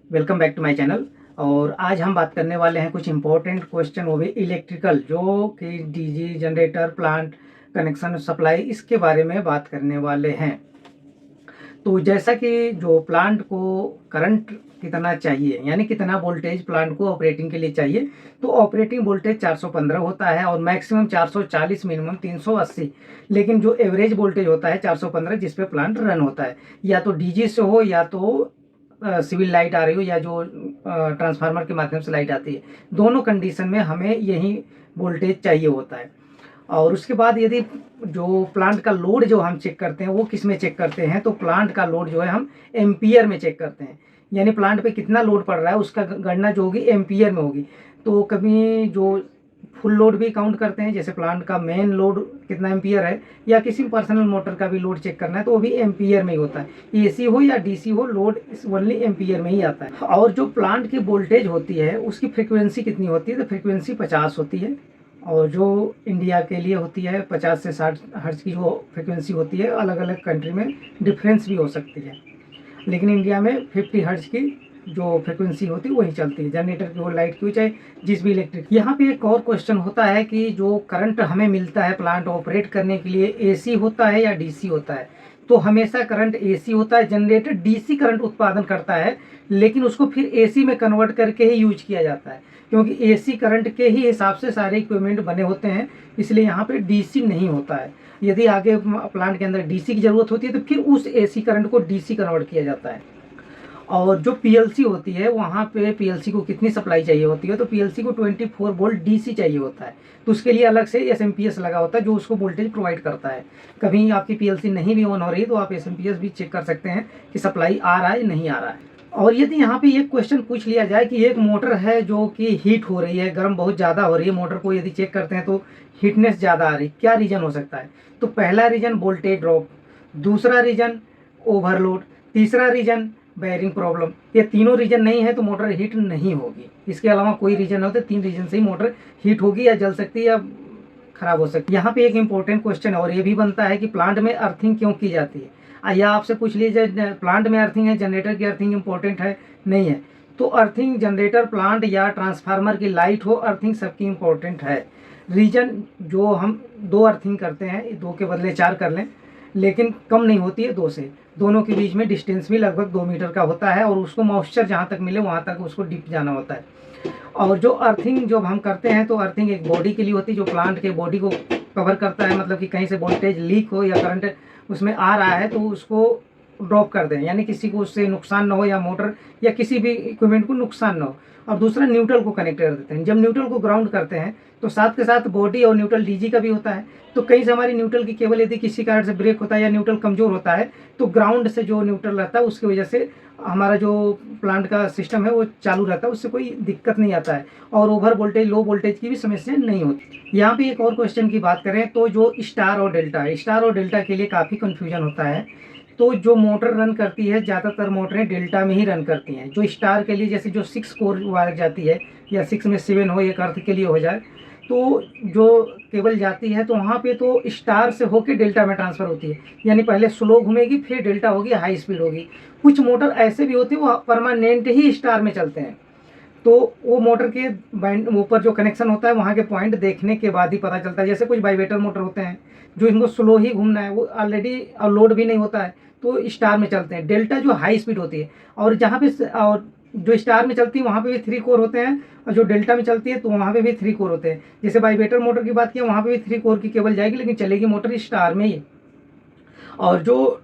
Welcome back to my channel. और आज हम बात करने वाले हैं कुछ इंपॉर्टेंट क्वेश्चन, वो भी इलेक्ट्रिकल, जो कि DG generator, plant connection, supply, इसके बारे में बात करने वाले हैं। तो जैसा कि जो प्लांट को करंट कितना चाहिए, यानी कितना वोल्टेज प्लांट को ऑपरेटिंग के लिए चाहिए, तो ऑपरेटिंग वोल्टेज 415 होता है और मैक्सिमम 440, मिनिमम 380। लेकिन जो एवरेज वोल्टेज होता है 415, जिस पे प्लांट रन होता है, या तो डीजी से हो या तो सिविल लाइट आ रही हो, या जो ट्रांसफार्मर के माध्यम से लाइट आती है, दोनों कंडीशन में हमें यही वोल्टेज चाहिए होता है। और उसके बाद यदि जो प्लांट का लोड जो हम चेक करते हैं वो किस में चेक करते हैं, तो प्लांट का लोड जो है हम एम्पियर में चेक करते हैं। यानी प्लांट पे कितना लोड पड़ रहा है उसका गणना जो होगी एम्पियर में होगी। तो कभी जो फुल लोड भी काउंट करते हैं, जैसे प्लांट का मेन लोड कितना एम्पियर है, या किसी पर्सनल मोटर का भी लोड चेक करना है तो वो भी एम्पियर में ही होता है। एसी हो या डीसी हो, लोड ओनली एम्पियर में ही आता है। और जो प्लांट की वोल्टेज होती है उसकी फ्रिक्वेंसी कितनी होती है, तो फ्रिक्वेंसी 50 होती है। और जो इंडिया के लिए होती है 50 से 60 हर्ट्ज की जो फ्रिक्वेंसी होती है, अलग अलग कंट्री में डिफरेंस भी हो सकती है, लेकिन इंडिया में 50 हर्ट्ज की जो फ्रिक्वेंसी होती है वही चलती है, जनरेटर की हो, लाइट की हो, चाहे जिस भी इलेक्ट्रिक। यहाँ पे एक और क्वेश्चन होता है कि जो करंट हमें मिलता है प्लांट ऑपरेट करने के लिए, एसी होता है या डीसी होता है। तो हमेशा करंट एसी होता है। जनरेटर डीसी करंट उत्पादन करता है, लेकिन उसको फिर एसी में कन्वर्ट करके ही यूज किया जाता है, क्योंकि एसी करंट के ही हिसाब से सारे इक्विपमेंट बने होते हैं, इसलिए यहाँ पे डीसी नहीं होता है। यदि आगे प्लांट के अंदर डीसी की जरूरत होती है तो फिर उस एसी करंट को डीसी कन्वर्ट किया जाता है। और जो पीएलसी होती है, वहाँ पे पीएलसी को कितनी सप्लाई चाहिए होती है, तो पीएलसी को 24 वोल्ट डीसी चाहिए होता है। तो उसके लिए अलग से एसएमपीएस लगा होता है जो उसको वोल्टेज प्रोवाइड करता है। कभी आपकी पीएलसी नहीं भी ऑन हो रही तो आप एसएमपीएस भी चेक कर सकते हैं कि सप्लाई आ रहा है नहीं आ रहा है। और यदि यहाँ पे ये क्वेश्चन पूछ लिया जाए कि एक मोटर है जो कि हीट हो रही है, गर्म बहुत ज़्यादा हो रही है, मोटर को यदि चेक करते हैं तो हीटनेस ज़्यादा आ रही, क्या रीज़न हो सकता है, तो पहला रीज़न वोल्टेज ड्रॉप, दूसरा रीज़न ओवरलोड, तीसरा रीज़न बेयरिंग प्रॉब्लम। ये तीनों रीजन नहीं है तो मोटर हीट नहीं होगी। इसके अलावा कोई रीजन हो तो 3 रीजन से ही मोटर हीट होगी, या जल सकती है या खराब हो सकती है। यहाँ पे एक इंपॉर्टेंट क्वेश्चन है और ये भी बनता है कि प्लांट में अर्थिंग क्यों की जाती है। या आपसे पूछ लीजिए प्लांट में अर्थिंग है, जनरेटर की अर्थिंग इंपॉर्टेंट है, नहीं है। तो अर्थिंग जनरेटर, प्लांट या ट्रांसफार्मर की लाइट हो, अर्थिंग सबकी इंपॉर्टेंट है। रीजन जो हम 2 अर्थिंग करते हैं, 2 के बदले 4 कर लें, लेकिन कम नहीं होती है 2 से। दोनों के बीच में डिस्टेंस भी लगभग 2 मीटर का होता है, और उसको मॉइस्चर जहाँ तक मिले वहाँ तक उसको डीप जाना होता है। और जो अर्थिंग जब हम करते हैं तो अर्थिंग एक बॉडी के लिए होती है, जो प्लांट के बॉडी को कवर करता है, मतलब कि कहीं से वोल्टेज लीक हो या करंट उसमें आ रहा है तो उसको ड्रॉप कर दें, यानी किसी को उससे नुकसान ना हो, या मोटर या किसी भी इक्विपमेंट को नुकसान ना हो। और दूसरा न्यूट्रल को कनेक्ट कर देते हैं। जब न्यूट्रल को ग्राउंड करते हैं तो साथ के साथ बॉडी और न्यूट्रल डीजी का भी होता है। तो कहीं से हमारी न्यूट्रल की केबल यदि किसी कारण से ब्रेक होता है या न्यूट्रल कमजोर होता है, तो ग्राउंड से जो न्यूट्रल रहता है उसकी वजह से हमारा जो प्लांट का सिस्टम है वो चालू रहता है, उससे कोई दिक्कत नहीं आता है, और ओवर वोल्टेज, लो वोल्टेज की भी समस्या नहीं होती। यहाँ पे एक और क्वेश्चन की बात करें तो जो स्टार और डेल्टा है, स्टार और डेल्टा के लिए काफ़ी कन्फ्यूजन होता है। तो जो मोटर रन करती है, ज़्यादातर मोटरें डेल्टा में ही रन करती हैं। जो स्टार के लिए, जैसे जो 6 कोर वायर जाती है, या 6 में 7 हो, एक अर्थ के लिए हो जाए, तो जो केबल जाती है तो वहाँ पे तो स्टार से होके डेल्टा में ट्रांसफ़र होती है, यानी पहले स्लो घूमेगी फिर डेल्टा होगी, हाई स्पीड होगी। कुछ मोटर ऐसे भी होते हैं वो परमानेंट ही स्टार में चलते हैं, तो वो मोटर के बैंड ऊपर जो कनेक्शन होता है वहाँ के पॉइंट देखने के बाद ही पता चलता है। जैसे कुछ वाइब्रेटर मोटर होते हैं जो इनको स्लो ही घूमना है, वो ऑलरेडी लोड भी नहीं होता है तो स्टार में चलते हैं। डेल्टा जो हाई स्पीड होती है, और जहाँ पे और जो स्टार में चलती है वहाँ पे भी 3 कोर होते हैं, और जो डेल्टा में चलती है तो वहाँ पे भी 3 कोर होते हैं। जैसे वाइब्रेटर मोटर की बात किया, वहाँ पे भी 3 कोर की केबल जाएगी, लेकिन चलेगी मोटर स्टार में ही। और जो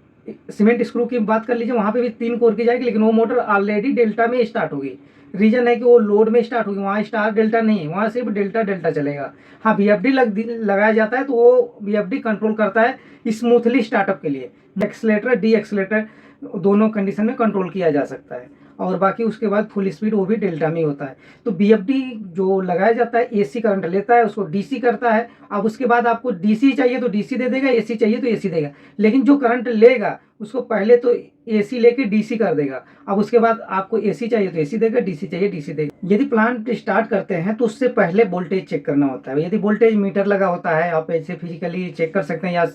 सीमेंट स्क्रू की बात कर लीजिए, वहाँ पे भी 3 कोर की जाएगी, लेकिन वो मोटर ऑलरेडी डेल्टा में स्टार्ट होगी। रीजन है कि वो लोड में स्टार्ट होगी, वहाँ स्टार डेल्टा नहीं है, वहाँ सिर्फ डेल्टा डेल्टा चलेगा। हाँ, बीएफडी लगाया जाता है तो वो बीएफडी कंट्रोल करता है स्मूथली स्टार्टअप के लिए। एक्सलेटर, डी एक्सलेटर दोनों कंडीशन में कंट्रोल किया जा सकता है, और बाकी उसके बाद फुल स्पीड वो भी डेल्टा में ही होता है। तो बीएफडी जो लगाया जाता है एसी करंट लेता है, उसको डीसी करता है। अब उसके बाद आपको डीसी चाहिए तो डीसी दे देगा, एसी चाहिए तो एसी देगा, लेकिन जो करंट लेगा उसको पहले तो एसी लेके डीसी कर देगा। अब उसके बाद आपको एसी चाहिए तो एसी देगा, डीसी चाहिए डीसी देगा। यदि प्लांट स्टार्ट करते हैं तो उससे पहले वोल्टेज चेक करना होता है। यदि वोल्टेज मीटर लगा होता है, आप ऐसे फिजिकली चेक कर सकते हैं, या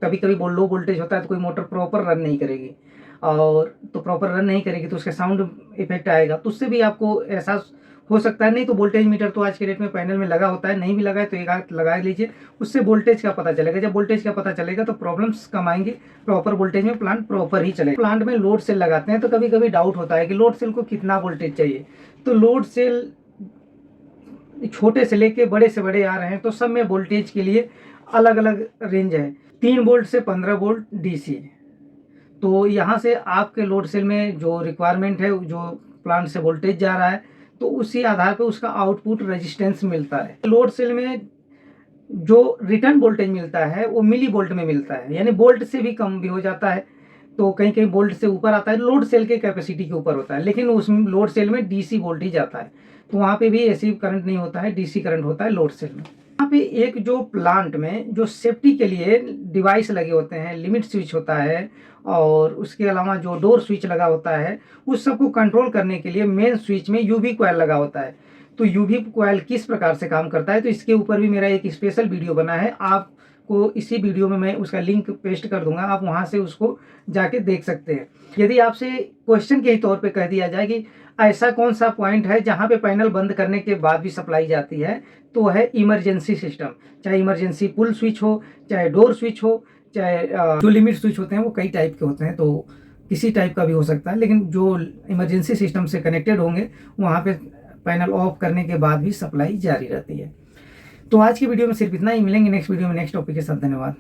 कभी कभी लो वोल्टेज होता है तो कोई मोटर प्रॉपर रन नहीं करेगी। और तो प्रॉपर रन नहीं करेगी तो उसका साउंड इफेक्ट आएगा, तो उससे भी आपको एहसास हो सकता है। नहीं तो वोल्टेज मीटर तो आज के डेट में पैनल में लगा होता है, नहीं भी लगा है तो एक आध लगा लीजिए, उससे वोल्टेज का पता चलेगा। जब वोल्टेज का पता चलेगा तो प्रॉब्लम्स कम आएंगी, प्रॉपर वोल्टेज में प्लांट प्रॉपर ही चलेगा। प्लांट में लोड सेल लगाते हैं तो कभी कभी डाउट होता है कि लोड सेल को कितना वोल्टेज चाहिए। तो लोड सेल छोटे से लेके बड़े से बड़े आ रहे हैं तो सब में वोल्टेज के लिए अलग अलग रेंज है, 3 वोल्ट से 15 वोल्ट डीसी। तो यहाँ से आपके लोड सेल में जो रिक्वायरमेंट है, जो प्लांट से वोल्टेज जा रहा है, तो उसी आधार पर उसका आउटपुट रेजिस्टेंस मिलता है। लोड सेल में जो रिटर्न वोल्टेज मिलता है वो मिली वोल्ट में मिलता है, यानी वोल्ट से भी कम भी हो जाता है, तो कहीं कहीं वोल्ट से ऊपर आता है, लोड सेल के कैपेसिटी के ऊपर होता है। लेकिन उस लोड सेल में डीसी वोल्टेज आता है, तो वहाँ पे भी एसी करंट नहीं होता है, डीसी करंट होता है लोड सेल में। यहाँ पे एक जो प्लांट में जो सेफ्टी के लिए डिवाइस लगे होते हैं, लिमिट स्विच होता है और उसके अलावा जो डोर स्विच लगा होता है, उस सबको कंट्रोल करने के लिए मेन स्विच में यूवी कॉइल लगा होता है। तो यूवी कॉइल किस प्रकार से काम करता है, तो इसके ऊपर भी मेरा एक स्पेशल वीडियो बना है, आपको इसी वीडियो में मैं उसका लिंक पेस्ट कर दूंगा, आप वहां से उसको जाके देख सकते हैं। यदि आपसे क्वेश्चन के ही तौर पे कह दिया जाए कि ऐसा कौन सा पॉइंट है जहां पे पैनल बंद करने के बाद भी सप्लाई जाती है, तो है इमरजेंसी सिस्टम। चाहे इमरजेंसी पुल स्विच हो, चाहे डोर स्विच हो, चाहे जो लिमिट स्विच होते हैं वो कई टाइप के होते हैं, तो किसी टाइप का भी हो सकता है, लेकिन जो इमरजेंसी सिस्टम से कनेक्टेड होंगे वहाँ पे पैनल ऑफ करने के बाद भी सप्लाई जारी रहती है। तो आज की वीडियो में सिर्फ इतना ही, मिलेंगे नेक्स्ट वीडियो में नेक्स्ट टॉपिक के साथ। धन्यवाद।